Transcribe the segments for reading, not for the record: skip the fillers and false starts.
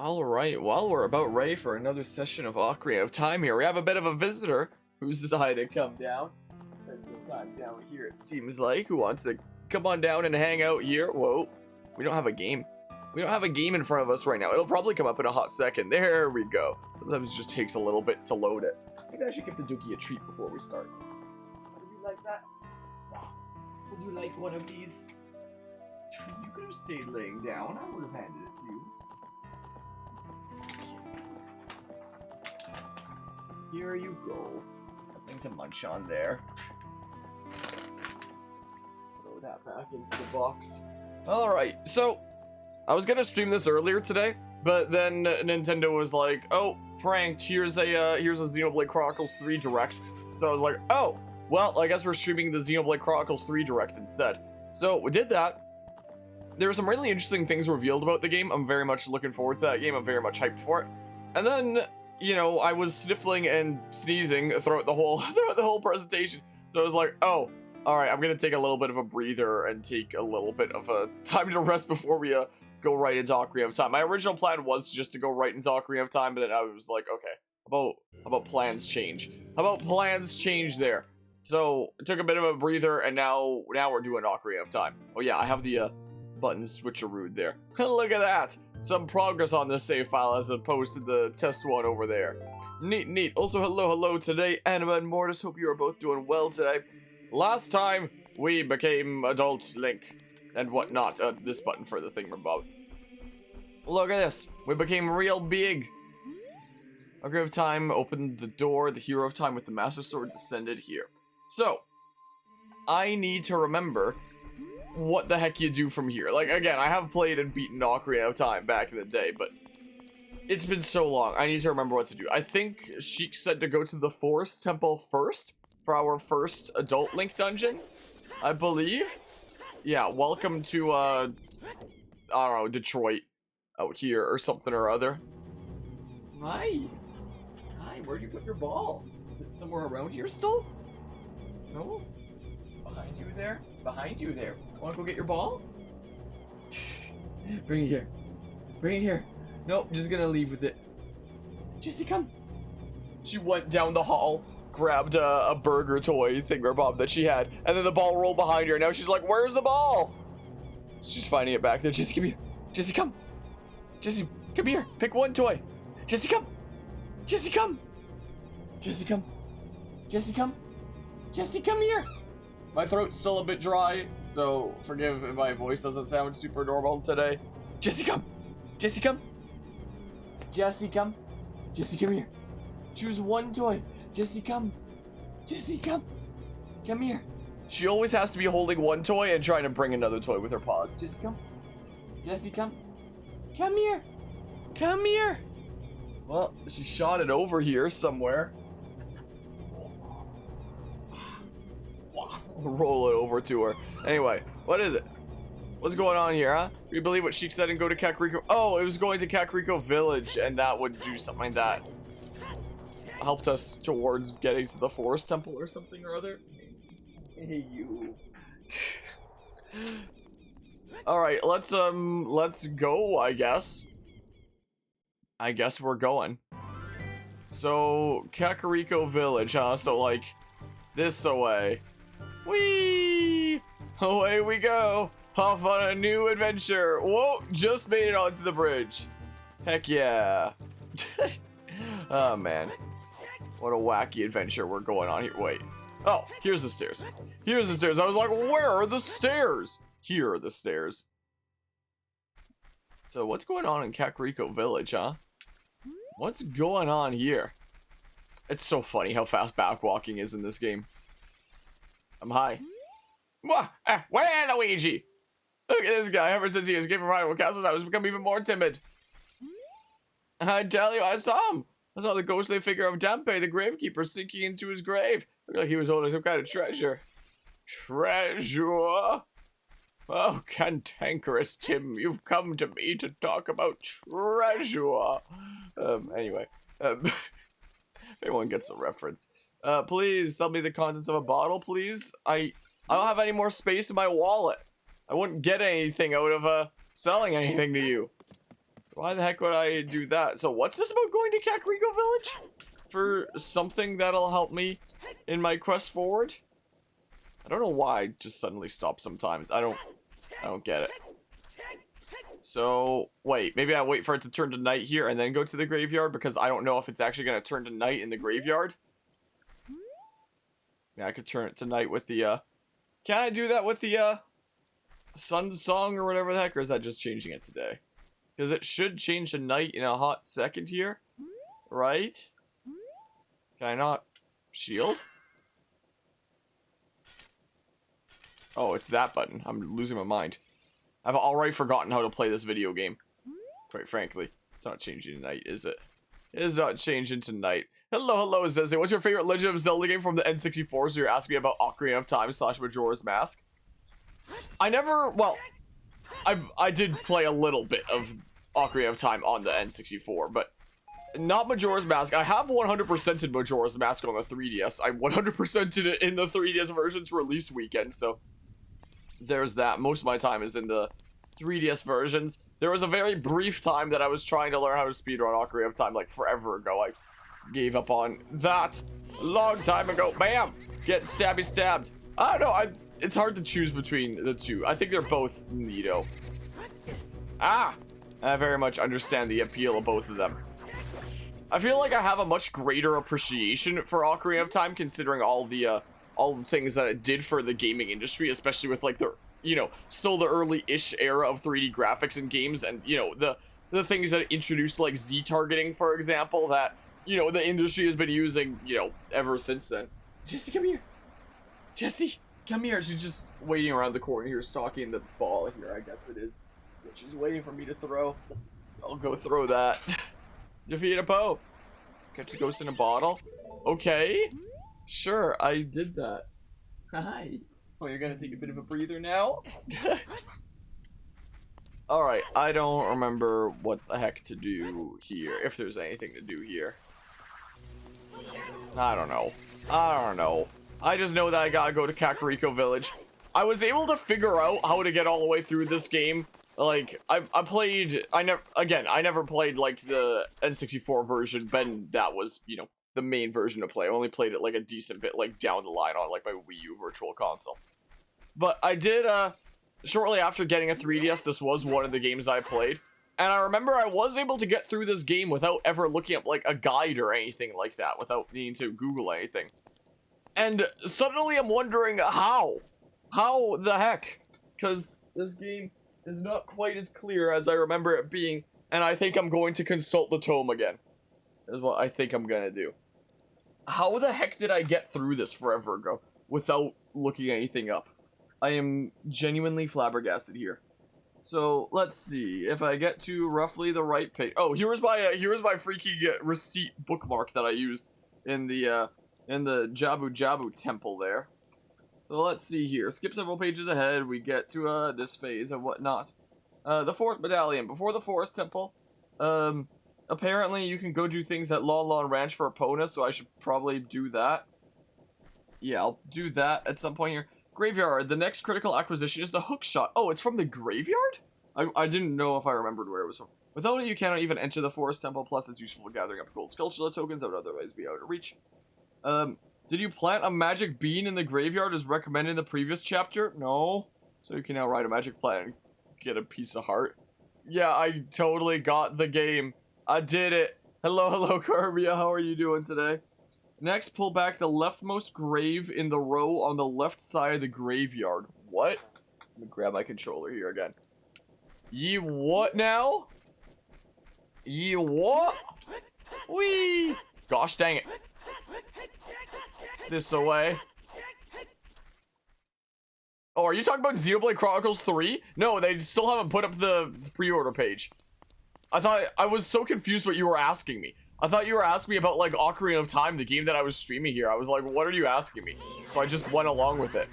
Alright, well, we're about ready for another session of Ocarina of Time here. We have a bit of a visitor who's decided to come down, spend some time down here, it seems like, who wants to come on down and hang out here. Whoa, we don't have a game. We don't have a game in front of us right now. It'll probably come up in a hot second. There we go. Sometimes it just takes a little bit to load it. Maybe I should give the Dookie a treat before we start. Would you like that? Would you like one of these? You could have stayed laying down. I would have handed it to you. Here you go. Nothing to munch on there. Throw that back into the box. Alright, so I was gonna stream this earlier today, but then Nintendo was like, oh, pranked, here's a Xenoblade Chronicles 3 Direct. So I was like, oh, well, I guess we're streaming the Xenoblade Chronicles 3 Direct instead. So we did that. There were some really interesting things revealed about the game. I'm very much looking forward to that game. I'm very much hyped for it. And then, you know, I was sniffling and sneezing throughout the whole presentation. So I was like, oh, all right, I'm gonna take a little bit of a breather and take a little bit of a time to rest before we go right into Ocarina of Time. My original plan was just to go right into Ocarina of Time, but then I was like, okay, how about plans change? How about plans change there? So I took a bit of a breather, and now we're doing Ocarina of Time. Oh yeah, I have the button switcheroo there. Look at that! Some progress on this save file as opposed to the test one over there. Neat, neat. Also, hello today, Anima and Mortis. Hope you are both doing well today. Last time, we became adult Link and whatnot. It's this button for the thingamabob. Look at this. We became real big. Ocarina of Time opened the door. The Hero of Time with the Master Sword descended here. So, I need to remember what the heck you do from here. Like, again, I have played and beaten Ocarina of Time back in the day, but it's been so long. I need to remember what to do. I think Sheik said to go to the Forest Temple first for our first adult Link dungeon, I believe. Yeah, welcome to, I don't know, Detroit out here or something or other. Hi. Hi, where'd you put your ball? Is it somewhere around here still? No? It's behind you there? Behind you there. Wanna go get your ball? Bring it here. Bring it here. Nope, just gonna leave with it. Jessie, come. She went down the hall, grabbed a burger toy thingamabob that she had, and then the ball rolled behind her. Now she's like, where's the ball? She's finding it back there. Jessie, come here. Jessie, come. Jessie, come here. Pick one toy. Jessie, come. Jessie, come. Jessie, come. Jessie, come. Jessie, come here. My throat's still a bit dry, so forgive if my voice doesn't sound super normal today. Jessie, come! Jessie, come! Jessie, come! Jessie, come here! Choose one toy! Jessie, come! Jessie, come! Come here! She always has to be holding one toy and trying to bring another toy with her paws. Jessie, come! Jessie, come! Come here! Come here! Well, she shot it over here somewhere. Roll it over to her. Anyway, what is it? What's going on here, huh? Do you believe what Sheik said and go to Kakariko? Oh, it was going to Kakariko Village, and that would do something that helped us towards getting to the Forest Temple or something or other. Hey, you. Alright, let's go, I guess. I guess we're going. So, Kakariko Village, huh? So, like, this away. Whee! Away we go! Off on a new adventure! Whoa! Just made it onto the bridge. Heck yeah! Oh man. What a wacky adventure we're going on here. Wait. Oh, here's the stairs. Here's the stairs. I was like, where are the stairs? Here are the stairs. So what's going on in Kakariko Village, huh? What's going on here? It's so funny how fast backwalking is in this game. I'm high. Where, Luigi? Look at this guy. Ever since he escaped from rival castles, I was become even more timid. I tell you, I saw him. I saw the ghostly figure of Dampe, the gravekeeper, sinking into his grave. Looked like he was holding some kind of treasure. Treasure? Oh, cantankerous Tim, you've come to me to talk about treasure. Anyway. Everyone gets the reference. Please sell me the contents of a bottle, please. I don't have any more space in my wallet. I wouldn't get anything out of selling anything to you. Why the heck would I do that? So what's this about going to Kakariko Village? For something that'll help me in my quest forward? I don't know why I just suddenly stop sometimes. I don't get it. So, wait, maybe I wait for it to turn to night here and then go to the graveyard because I don't know if it's actually going to turn to night in the graveyard. Yeah, I could turn it to night with the, can I do that with the, Sun Song or whatever the heck, or is that just changing it today? Because it should change to night in a hot second here, right? Can I not shield? Oh, it's that button. I'm losing my mind. I've already forgotten how to play this video game. Quite frankly. It's not changing tonight, is it? It is not changing tonight. Hello, Zeze. What's your favorite Legend of Zelda game from the N64? So you're asking me about Ocarina of Time / Majora's Mask. I never, well, I did play a little bit of Ocarina of Time on the N64, but not Majora's Mask. I have 100%ed Majora's Mask on the 3DS. I 100%ed it in the 3DS version's release weekend, so there's that. Most of my time is in the 3DS versions. There was a very brief time that I was trying to learn how to speedrun Ocarina of Time, like forever ago. I gave up on that a long time ago. Bam! Get stabby stabbed. I don't know, it's hard to choose between the two. I think they're both neato. Ah! I very much understand the appeal of both of them. I feel like I have a much greater appreciation for Ocarina of Time, considering all the things that it did for the gaming industry, especially with like the, you know, still the early-ish era of 3D graphics in games, and, you know, the things that it introduced, like Z-targeting, for example, that, you know, the industry has been using, you know, ever since then. Jessie, come here. Jessie, come here. She's just waiting around the corner here, stalking the ball here, I guess it is. She's waiting for me to throw, so I'll go throw that. Defeat a Poe. Catch a ghost in a bottle. Okay. Sure, I did that. Hi. Oh, you're gonna take a bit of a breather now? Alright, I don't remember what the heck to do here, if there's anything to do here. I don't know. I just know that I gotta go to Kakariko Village. I was able to figure out how to get all the way through this game. Like, I never played, like, the N64 version, but that was, you know, the main version to play. I only played it, like, a decent bit, like, down the line on, like, my Wii U Virtual Console. But I did, shortly after getting a 3DS, this was one of the games I played. And I remember I was able to get through this game without ever looking up, like, a guide or anything like that, without needing to Google anything. And suddenly I'm wondering how? How the heck? Because this game is not quite as clear as I remember it being, and I think I'm going to consult the tome again. Is what I think I'm gonna do. How the heck did I get through this forever ago without looking anything up? I am genuinely flabbergasted here. So let's see if I get to roughly the right page. Oh, here's my freaky receipt bookmark that I used in the Jabu Jabu temple there. So let's see here. Skip several pages ahead. We get to this phase and whatnot. The Forest Medallion. Before the Forest Temple, apparently you can go do things at Lon Lon Ranch for Epona, so I should probably do that. Yeah, I'll do that at some point here. Graveyard. The next critical acquisition is the Hookshot. Oh, it's from the graveyard? I didn't know if I remembered where it was from. Without it, you cannot even enter the Forest Temple, plus it's useful for gathering up gold Skulltula tokens that would otherwise be out of reach. Did you plant a magic bean in the graveyard as recommended in the previous chapter? No. So you can now ride a magic plant and get a piece of heart. Yeah, I totally got the game. I did it. Hello, Kirby. How are you doing today? Next, pull back the leftmost grave in the row on the left side of the graveyard. What? Let me grab my controller here again. Ye what now? Ye what? Whee! Gosh dang it. This away. Oh, are you talking about Xenoblade Chronicles 3? No, they still haven't put up the pre-order page. I was so confused what you were asking me. I thought you were asking me about, like, Ocarina of Time, the game that I was streaming here. I was like, what are you asking me? So I just went along with it.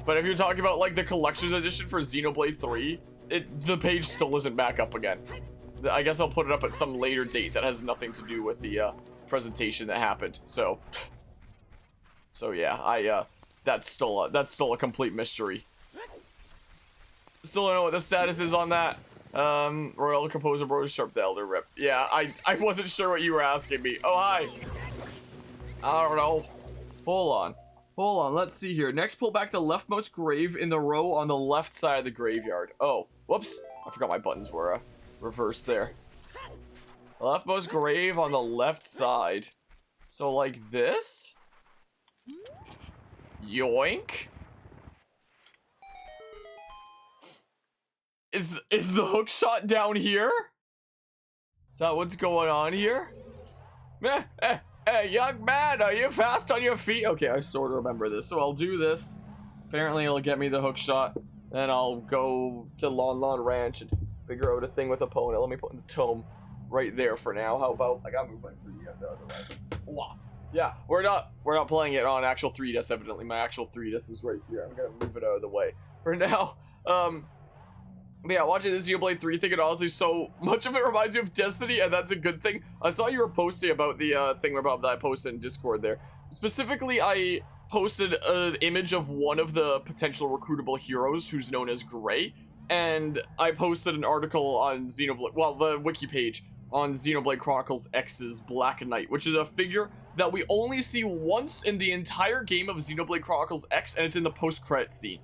But if you're talking about, like, the collector's edition for Xenoblade 3, the page still isn't back up again. I guess I'll put it up at some later date that has nothing to do with the, presentation that happened. So yeah, that's still a complete mystery. Still don't know what the status is on that. Royal Composer Bros. Sharp the Elder Rip. Yeah, I wasn't sure what you were asking me. Oh, hi. I don't know. Hold on, let's see here. Next, pull back the leftmost grave in the row on the left side of the graveyard. Oh, whoops. I forgot my buttons were reversed there. Leftmost grave on the left side. So, like this? Yoink. Is the hook shot down here? Is that what's going on here? Hey, young man, are you fast on your feet? Okay, I sort of remember this, so I'll do this. Apparently, it'll get me the hook shot. Then I'll go to Lon Lon Ranch and figure out a thing with opponent. Let me put in the tome right there for now. How about I gotta move my 3DS out of the way. Yeah, we're not playing it on actual 3DS. Evidently, my actual 3DS is right here. I'm gonna move it out of the way for now. But yeah, watching this Xenoblade 3 thing, and honestly, so much of it reminds me of Destiny, and that's a good thing. I saw you were posting about the thingamabob that I posted in Discord there. Specifically, I posted an image of one of the potential recruitable heroes, who's known as Gray, and I posted an article on Xenoblade, well, the wiki page on Xenoblade Chronicles X's Black Knight, which is a figure that we only see once in the entire game of Xenoblade Chronicles X, and it's in the post-credit scene.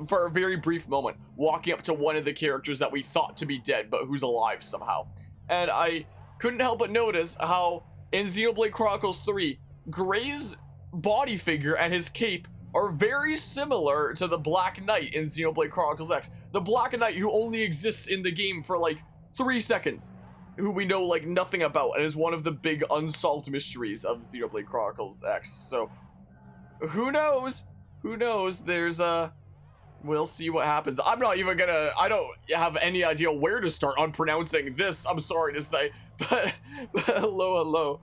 For a very brief moment, walking up to one of the characters that we thought to be dead, but who's alive somehow. And I couldn't help but notice how, in Xenoblade Chronicles 3, Gray's body figure and his cape are very similar to the Black Knight in Xenoblade Chronicles X. The Black Knight who only exists in the game for, like, 3 seconds. Who we know, like, nothing about, and is one of the big unsolved mysteries of Xenoblade Chronicles X. So, who knows? Who knows? We'll see what happens. I don't have any idea where to start on pronouncing this, I'm sorry to say. But hello.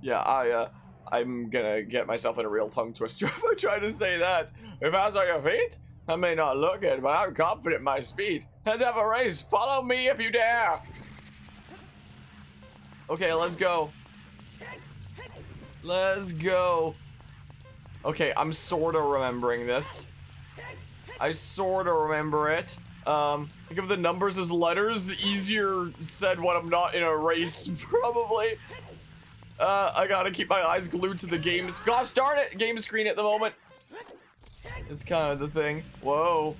Yeah, I'm gonna get myself in a real tongue twister if I try to say that. If fast on your feet? I may not look it, but I'm confident in my speed. Let's have a race. Follow me if you dare. Okay, let's go. Let's go. Okay, I'm sorta remembering this. I sorta remember it. Think of the numbers as letters. Easier said when I'm not in a race, probably. I gotta keep my eyes glued to the games. Gosh darn it! Game screen at the moment. It's kind of the thing. Whoa.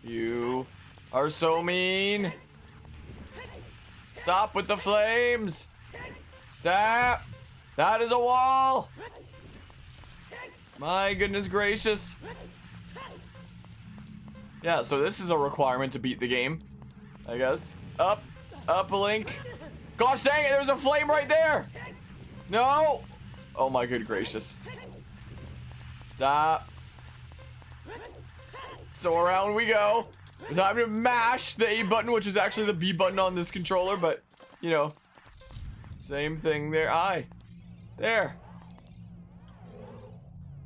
You are so mean. Stop with the flames. Stop. That is a wall. My goodness gracious. Yeah, so this is a requirement to beat the game, I guess. Up, Link. Gosh dang it, there's a flame right there. No. Oh my good gracious. Stop. So around we go. Time to mash the A button, which is actually the B button on this controller, but, you know, same thing there. There.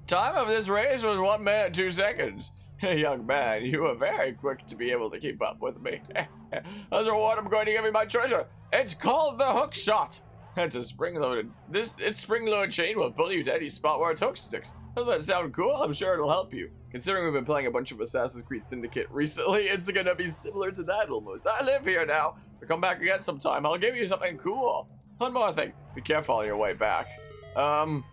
Time of this race was 1 minute, 2 seconds. Young man, you were very quick to be able to keep up with me. As a reward, I'm going to give you my treasure. It's called the Hookshot. It's a spring-loaded. Its spring-loaded chain will pull you to any spot where its hook sticks. Does that sound cool? I'm sure it'll help you. Considering we've been playing a bunch of Assassin's Creed Syndicate recently, it's gonna be similar to that almost. I live here now. If you come back again sometime, I'll give you something cool. One more thing. Be careful on your way back. XX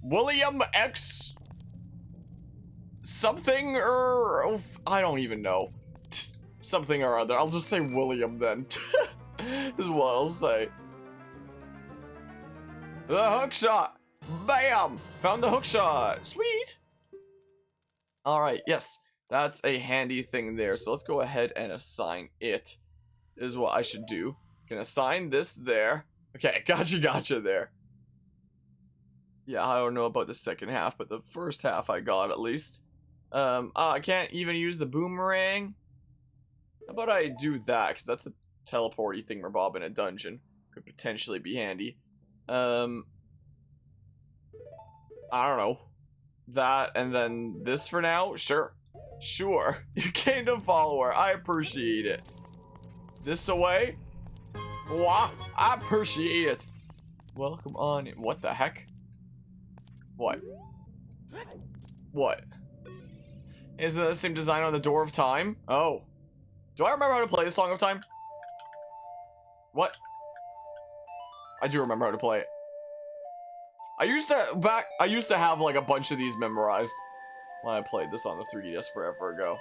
William X something or I don't even know. Something or other. I'll just say William then. Is what I'll say. The hookshot. Bam! Found the hookshot. Sweet. Alright, yes. That's a handy thing there. So let's go ahead and assign it. Is what I should do. Can assign this there. Okay, gotcha there. Yeah, I don't know about the second half, but the first half I got at least. I can't even use the boomerang. How about I do that? Because that's a teleporty thingamabob in a dungeon. Could potentially be handy. I don't know. That and then this for now? Sure. You gained a follower. I appreciate it. This away? Wow, I appreciate it. Welcome on in. What the heck? What? Isn't that the same design on the Door of Time? Oh. Do I remember how to play the Song of Time? What? I do remember how to play it. I used to have like a bunch of these memorized when I played this on the 3DS forever ago.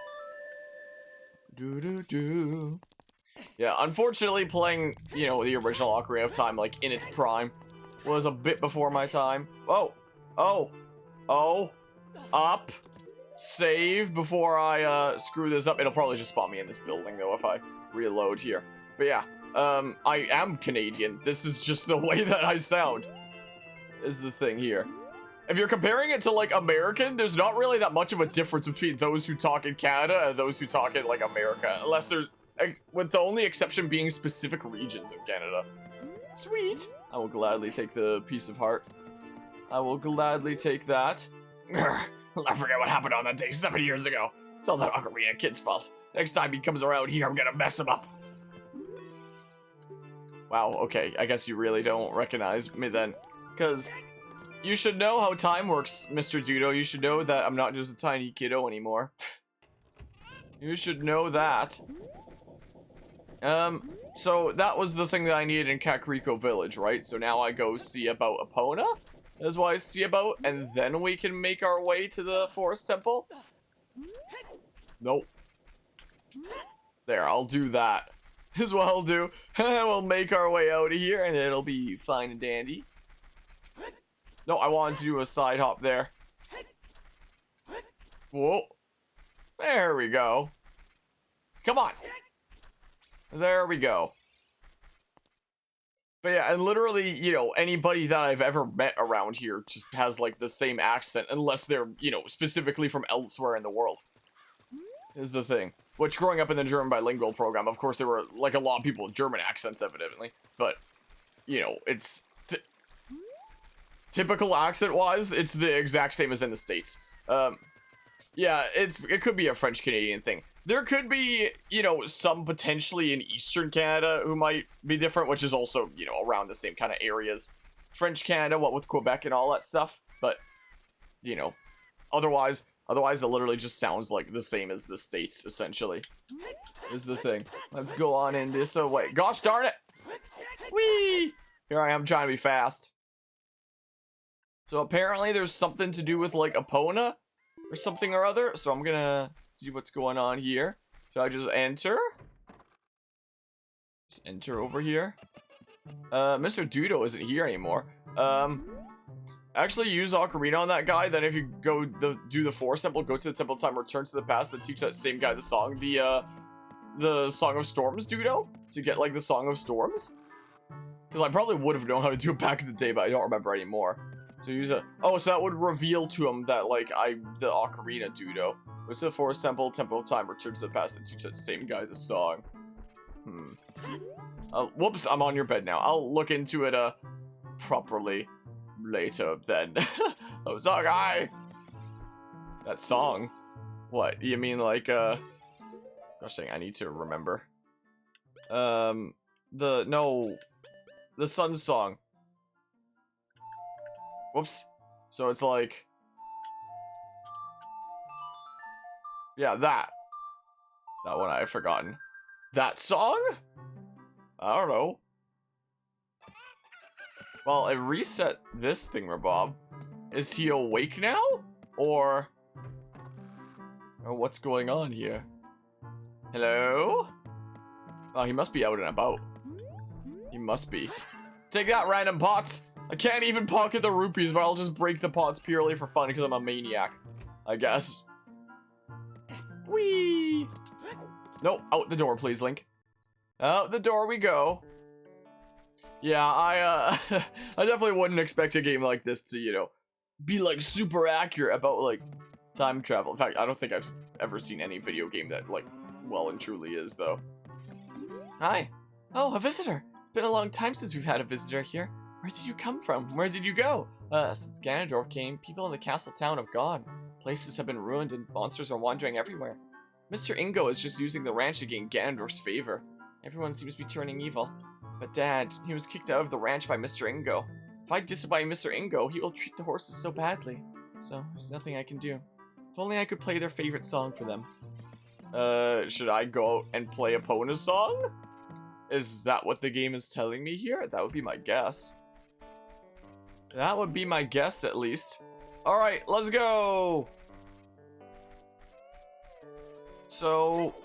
Yeah, unfortunately playing, you know, the original Ocarina of Time, like, in its prime, was a bit before my time. Oh! Up! Save before I, screw this up. It'll probably just spawn me in this building, though, if I reload here. But yeah, I am Canadian. This is just the way that I sound, is the thing here. If you're comparing it to, like, American, there's not really that much of a difference between those who talk in Canada and those who talk in, like, America. Unless there's, with the only exception being specific regions of Canada. Sweet! I will gladly take the piece of heart. I will gladly take that. I forget what happened on that day 7 years ago. It's all that Ocarina kid's fault. Next time he comes around here, I'm gonna mess him up. Wow, okay. I guess you really don't recognize me then. Because you should know how time works, Mr. Dudo. You should know that I'm not just a tiny kiddo anymore. You should know that. So that was the thing that I needed in Kakariko Village, right? So now I go see about Epona? That's what I see about, and then we can make our way to the Forest Temple? Nope. There, I'll do that. Is what I'll do. We'll make our way out of here, and it'll be fine and dandy. No, I wanted to do a side hop there. Whoa. There we go. Come on. There we go. But yeah, and literally, you know, anybody that I've ever met around here just has, like, the same accent, unless they're, you know, specifically from elsewhere in the world. Is the thing. Which, growing up in the German bilingual program, of course, there were, like, a lot of people with German accents, evidently. But, you know, it's... typical accent-wise, it's the exact same as in the States. Yeah, it could be a French-Canadian thing. There could be, you know, some potentially in Eastern Canada who might be different, which is also, you know, around the same kind of areas. French Canada, what with Quebec and all that stuff, but, you know, otherwise it literally just sounds like the same as the States, essentially, is the thing. Let's go on in this way. Gosh darn it! Whee! Here I am trying to be fast. So apparently there's something to do with, like, Epona or something or other, so I'm gonna see what's going on here. Should I just enter? Just enter over here. Mr. Dudo isn't here anymore. Actually use Ocarina on that guy, then if you go do the Forest Temple, go to the Temple of Time, return to the past, then teach that same guy the song, the Song of Storms, Dudo, to get, like, the Song of Storms. Because I probably would have known how to do it back in the day, but I don't remember anymore. So use a... Oh, so that would reveal to him that, like, the Ocarina Dudo. Go to the Forest Temple, Temple of Time, return to the past, and teach that same guy the song. Whoops, I'm on your bed now. I'll look into it, properly later, then. Oh, song, hi! That song? What, you mean, like, gosh dang, I need to remember. The Sun Song. Whoops. So it's like... Yeah, that. That one I've forgotten. That song? I don't know. Well, it reset this thingamabob. Is he awake now? Or what's going on here? Hello? Oh, he must be out and about. He must be. Take that, random pots! I can't even pocket the rupees, but I'll just break the pots purely for fun because I'm a maniac, I guess. Whee! Nope, out the door, please, Link. Out the door we go. Yeah, I definitely wouldn't expect a game like this to, you know, be, like, super accurate about, like, time travel. In fact, I don't think I've ever seen any video game that, like, well and truly is, though. Hi. Oh, a visitor. It's been a long time since we've had a visitor here. Where did you come from? Where did you go? Since Ganondorf came, people in the castle town have gone. Places have been ruined and monsters are wandering everywhere. Mr. Ingo is just using the ranch to gain Ganondorf's favor. Everyone seems to be turning evil. But Dad, he was kicked out of the ranch by Mr. Ingo. If I disobey Mr. Ingo, he will treat the horses so badly. So, there's nothing I can do. If only I could play their favorite song for them. Should I go out and play Epona's song? Is that what the game is telling me here? That would be my guess. That would be my guess, at least. Alright, let's go! So...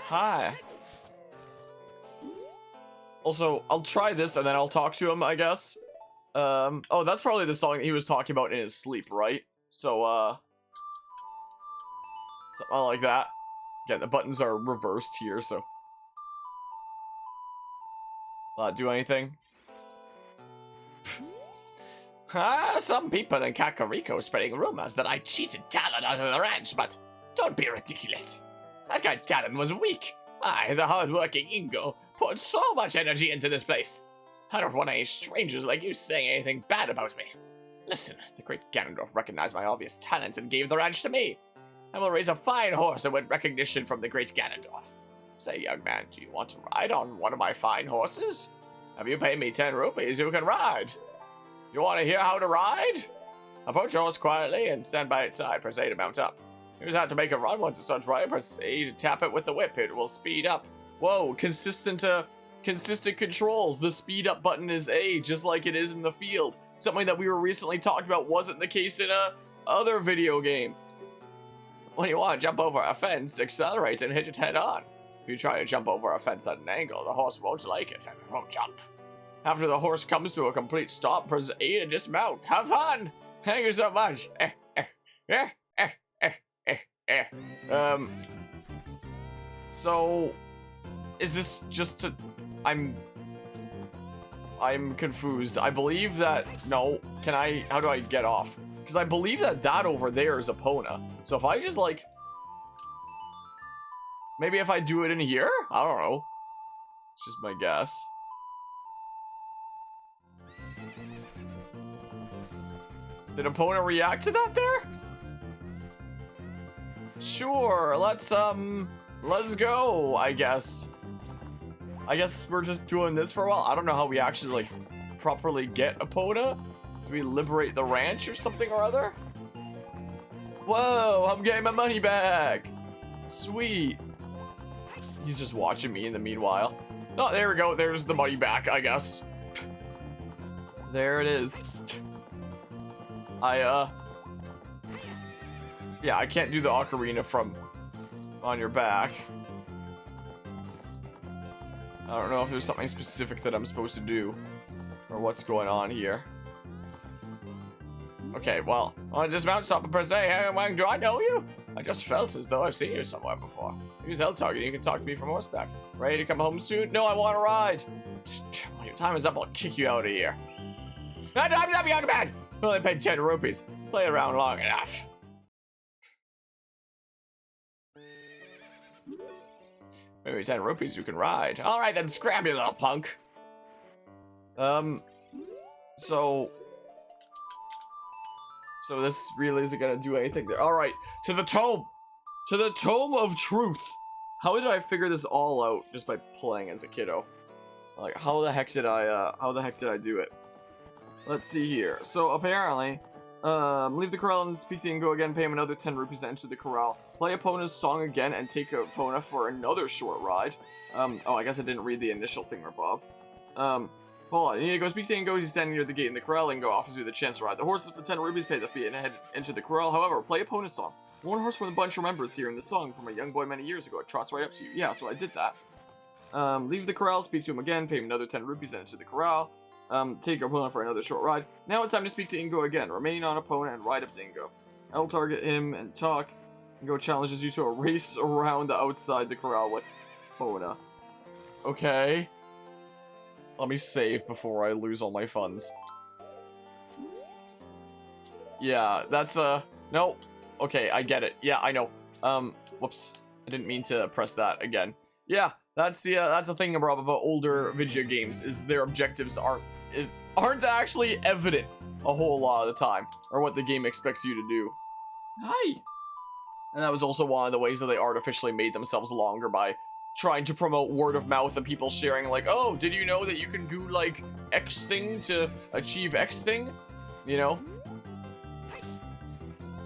Hi. Also, I'll try this and then I'll talk to him, I guess. Oh, that's probably the song that he was talking about in his sleep, right? So, something like that. Again, the buttons are reversed here, so... do anything? Some people in Kakariko spreading rumors that I cheated Talon out of the ranch, but don't be ridiculous. That guy Talon was weak. I, the hard-working Ingo, poured so much energy into this place. I don't want any strangers like you saying anything bad about me. Listen, the great Ganondorf recognized my obvious talents and gave the ranch to me. I will raise a fine horse and win recognition from the great Ganondorf. Say, young man, do you want to ride on one of my fine horses? Have you paid me 10 rupees, you can ride. You want to hear how to ride? Approach your horse quietly and stand by its side. Press A to mount up. You just have to make a run once it starts riding. Press A to tap it with the whip. It will speed up. Whoa, consistent controls. The speed up button is A, just like it is in the field. Something that we were recently talking about wasn't the case in a other video game. When you want to jump over a fence, accelerate and hit it head on. If you try to jump over a fence at an angle, the horse won't like it and won't jump. After the horse comes to a complete stop, press A to dismount. Have fun! Thank you so much. So, is this just to... I'm confused. I believe that... No, can I... How do I get off? Because I believe that over there is Epona. So if I just, like... Maybe if I do it in here? I don't know. It's just my guess. Did Epona react to that there? Sure, let's go, I guess. I guess we're just doing this for a while. I don't know how we actually, like, properly get Epona. Do we liberate the ranch or something or other? Whoa, I'm getting my money back. Sweet. He's just watching me in the meanwhile. Oh, there we go. There's the money back, I guess. There it is. Yeah, I can't do the ocarina from on your back. I don't know if there's something specific that I'm supposed to do or what's going on here. Okay, well, I'll dismount, stop and press A. Hey, Wang, do I know you? I just felt as though I've seen you somewhere before. Use L target, you can talk to me from horseback. Ready to come home soon? No, I want to ride. When your time is up, I'll kick you out of here. Time's up, young man! I only paid 10 rupees. Play around long enough. Maybe 10 rupees you can ride. Alright then, scram you little punk. So this really isn't gonna do anything there. Alright, to the tome! To the tome of truth! How did I figure this all out just by playing as a kiddo? Like, how the heck did I do it? Let's see here. So apparently, leave the corral and speak to Ingo again, pay him another 10 rupees to enter the corral. Play Epona's song again and take Epona for another short ride. Oh, I guess I didn't read the initial thing, Bob. Hold on, you need to go speak to Ingo. He's standing near the gate in the corral. Ingo offers you the chance to ride the horses for 10 rupees, pay the fee, and head into the corral. However, play Epona's song. One horse from the bunch remembers hearing the song from a young boy many years ago. It trots right up to you. Yeah, so I did that. Leave the corral, speak to him again, pay him another 10 rupees, and enter the corral. Take Epona for another short ride. Now it's time to speak to Ingo again. Remain on Epona and ride up to Ingo. I'll target him and talk. Ingo challenges you to a race around outside the corral with Epona. Okay. Let me save before I lose all my funds. Yeah, that's no. Okay, I get it. Yeah, I know. Whoops. I didn't mean to press that again. Yeah, that's the thing about older video games, is their objectives aren't actually evident a whole lot of the time, or what the game expects you to do. Hi. And that was also one of the ways that they artificially made themselves longer by trying to promote word of mouth and people sharing, like, oh, did you know that you can do, like, X thing to achieve X thing? You know?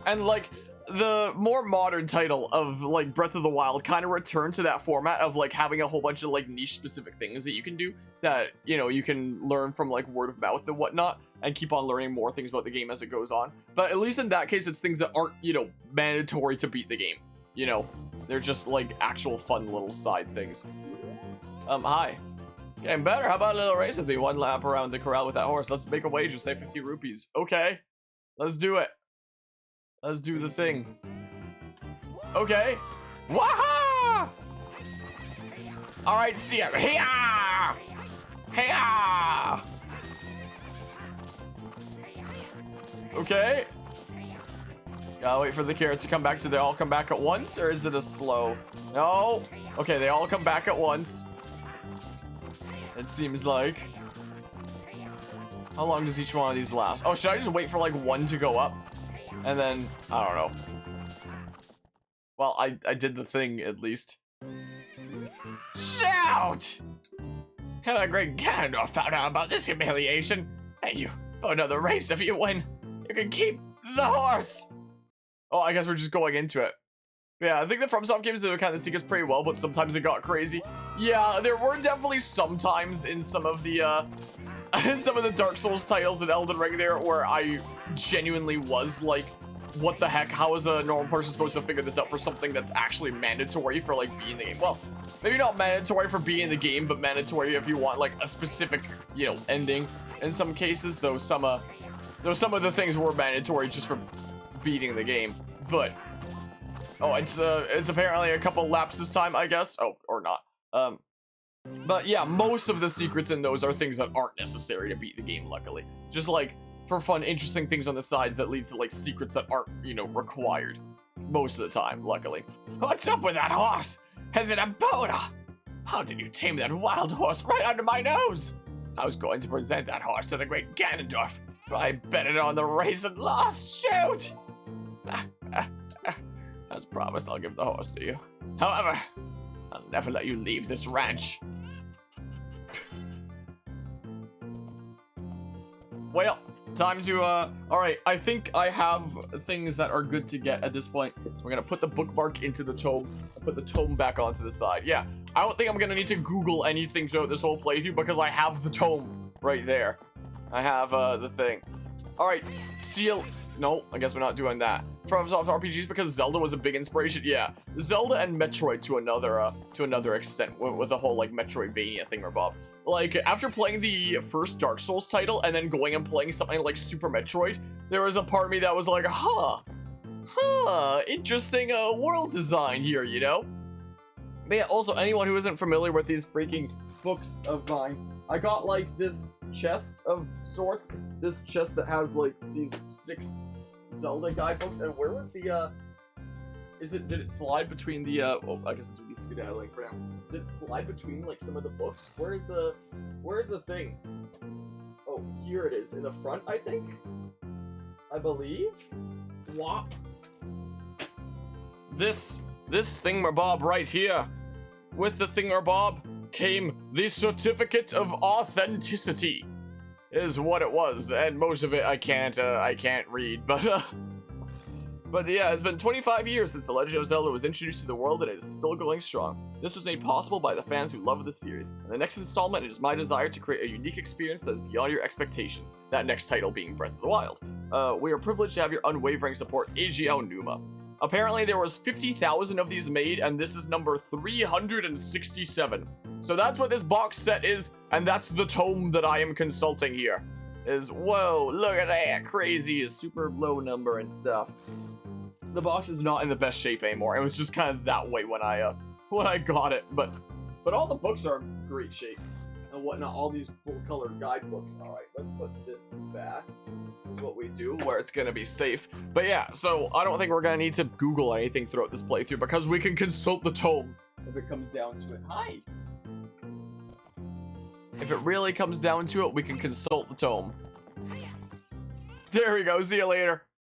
And like the more modern title of like Breath of the Wild kind of returned to that format of like having a whole bunch of like niche specific things that you can do that, you know, you can learn from like word of mouth and whatnot and keep on learning more things about the game as it goes on. But at least in that case, it's things that aren't, you know, mandatory to beat the game. You know, they're just like actual fun little side things. Hi. Getting better. How about a little race with me? 1 lap around the corral with that horse. Let's make a wager. Say 50 rupees. Okay. Let's do it. Let's do the thing. Okay. Waha! Alright, see ya. Hey-ah! Hey-ah! Okay. Gotta wait for the carrots to come back. Do they all come back at once, or is it a slow? No. Okay, they all come back at once. It seems like. How long does each one of these last? Oh, should I just wait for like one to go up? And then, I don't know. Well, I did the thing, at least. Shout! Have a great Ganondorf found out about this humiliation. Hey, you, for another race if you win. You can keep the horse. Oh, I guess we're just going into it. Yeah, I think the FromSoft games did kind of secrets pretty well, but sometimes it got crazy. Yeah, there were definitely some times in some of the, in some of the Dark Souls titles in Elden Ring there where I genuinely was like, what the heck? How is a normal person supposed to figure this out for something that's actually mandatory for like being the game? Well, maybe not mandatory for being the game, but mandatory if you want like a specific, you know, ending. In some cases, though some of the things were mandatory just for beating the game. But oh, it's apparently a couple laps this time, I guess. Oh, or not. But yeah, most of the secrets in those are things that aren't necessary to beat the game, luckily. Just like for fun, interesting things on the sides that leads to like secrets that aren't, you know, required. Most of the time, luckily. What's up with that horse? Is it a boda? How did you tame that wild horse right under my nose? I was going to present that horse to the great Ganondorf, but I betted on the race and lost. Shoot! As promised, I'll give the horse to you. However, I'll never let you leave this ranch. Well, time to, alright, I think I have things that are good to get at this point. So we're gonna put the bookmark into the tome, and put the tome back onto the side. Yeah, I don't think I'm gonna need to Google anything throughout this whole playthrough because I have the tome right there. I have, the thing. Alright, seal. No, I guess we're not doing that. FromSoft RPGs because Zelda was a big inspiration. Yeah, Zelda and Metroid to another extent with the whole like Metroidvania thing or bob. Like after playing the first Dark Souls title and then going and playing something like Super Metroid, there was a part of me that was like, interesting world design here, you know? But yeah, also anyone who isn't familiar with these freaking books of mine, I got like this chest of sorts, this chest that has like these 6 Zelda guidebooks, and where was the, did it slide between the, oh, I guess it's skedaddling for now. Did it slide between like some of the books? Where's the thing? Oh, here it is, in the front, I think? I believe? Whop. This thingamabob right here. With the thingamabob came the certificate of authenticity, is what it was, and most of it I can't read, but yeah, it's been 25 years since The Legend of Zelda was introduced to the world, and it is still going strong. This was made possible by the fans who love the series. In the next installment, it is my desire to create a unique experience that is beyond your expectations, that next title being Breath of the Wild. We are privileged to have your unwavering support, AGL Numa. Apparently there was 50,000 of these made, and this is number 367. So that's what this box set is, and that's the tome that I am consulting here. Whoa, look at that, crazy, super low number and stuff. The box is not in the best shape anymore. It was just kind of that way when I got it, but all the books are in great shape and whatnot. All these full-color guidebooks. All right, let's put this back. Is what we do, where it's gonna be safe. But yeah, so I don't think we're gonna need to Google anything throughout this playthrough because we can consult the tome if it comes down to it. Hi. If it really comes down to it, we can consult the tome. There we go. See you later.